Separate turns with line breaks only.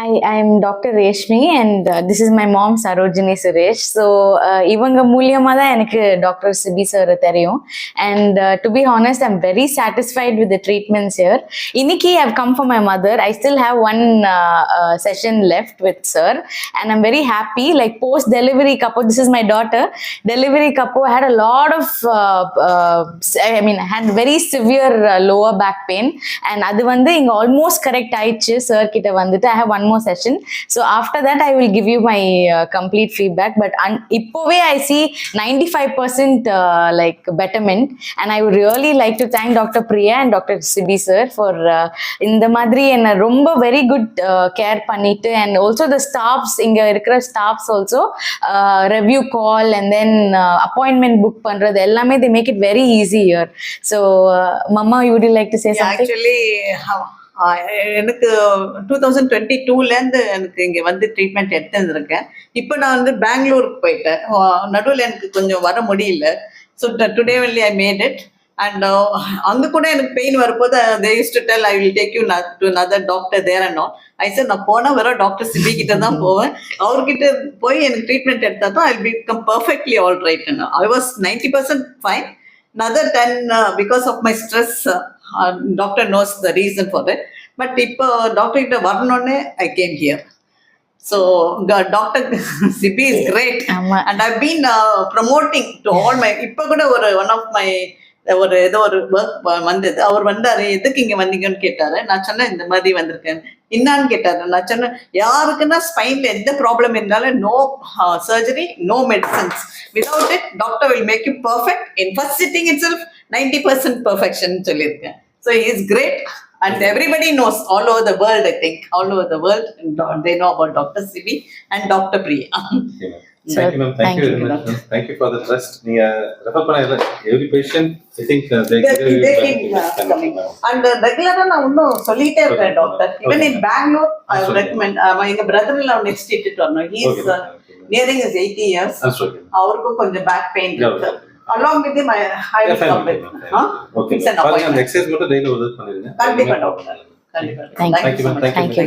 I'm Dr. Reshmi and this is my mom Sarojini Suresh. So இவங்க மூலியமா தான் எனக்கு டாக்டர் சிபி சார் தெரியும். And to be honest, I'm very satisfied with the treatments here. இன்னைக்கு I've come for my mother. I still have one session left with sir and I'm very happy. Like post delivery couple, this is my daughter. Delivery couple had a lot of had very severe lower back pain and அது வந்து இங்க almost correct ஆயிடுச்சு. sir கிட்ட வந்துட்டு I have one more session. So after that I will give you my complete feedback. But இப்போவே I see 95% like betterment and I would really like to thank Dr. Priya and Dr. Sibi sir for இந்த மாதிரி என்ன ரொம்ப very good care பண்ணிட்டு and also the staffs இங்க இருக்கிற staffs also review call and then appointment book பண்றது எல்லாமே they make it very easy here. So mama, would you like to say something?
Actually எனக்கு 2022லேருந்து எனக்கு இங்கே வந்து ட்ரீட்மெண்ட் எடுத்துருக்கேன். இப்போ நான் வந்து பெங்களூருக்கு போயிட்டேன். நடுவில் எனக்கு கொஞ்சம் வர முடியல. So today only I made it. And அங்கே கூட எனக்கு பெயின் வரும்போது they use to tell I will take you to another doctor there and all. I sir நான் போனால் வெறும் டாக்டர் சிபி கிட்ட தான் போவேன். அவர்கிட்ட போய் எனக்கு ட்ரீட்மெண்ட் எடுத்தால் தான் I will become perfectly all right. I was 90% fine. Another 10 because of my stress. Doctor knows the reason for it. But இப்போ டாக்டர் கிட்ட வரணும்னு I came here. So Dr. Sibi is great. And I've been promoting to all my இப்போ கூட one of my ஏதோ ஒரு work வந்தது. அவர் வந்தாரு, எதுக்கு இங்க வந்தீங்கன்னு கேட்டாரு. நான் சொன்னேன் இந்த மாதிரி வந்திருக்கேன். என்னான்னு கேட்டாரு. நான் சொன்னேன் யாருக்குன்னா ஸ்பைன்ல எந்த ப்ராப்ளம் இருந்தாலும் no surgery, no medicines. Without it doctor will make you perfect. In first sitting itself 90% perfection சொல்லியிருக்கேன். So he is great and everybody knows all over the world. I think all over the world they know about Dr. Sibi and Dr. Priya.
Thank you, ma'am. Thank you very much. Thank you for the trust. Refer பண்ண every patient, I think they keep coming.
And regular நான் இன்னும் சொல்லிட்டே இருக்கேன் doctor. Even in Bangalore I would recommend. எங்க brother-in-law next treated வரணும். He is nearing his 80 years. அவருக்கு கொஞ்சம் back pain இருக்கு. Along with him I will come with.
Okay. பாருங்க அந்த எக்சர்சைஸ் மட்டும் டெய்லி ஒரு தடவை பண்ணிருங்க.
கண்டிப்பா டாக்டர். கண்டிப்பா.
Thank you.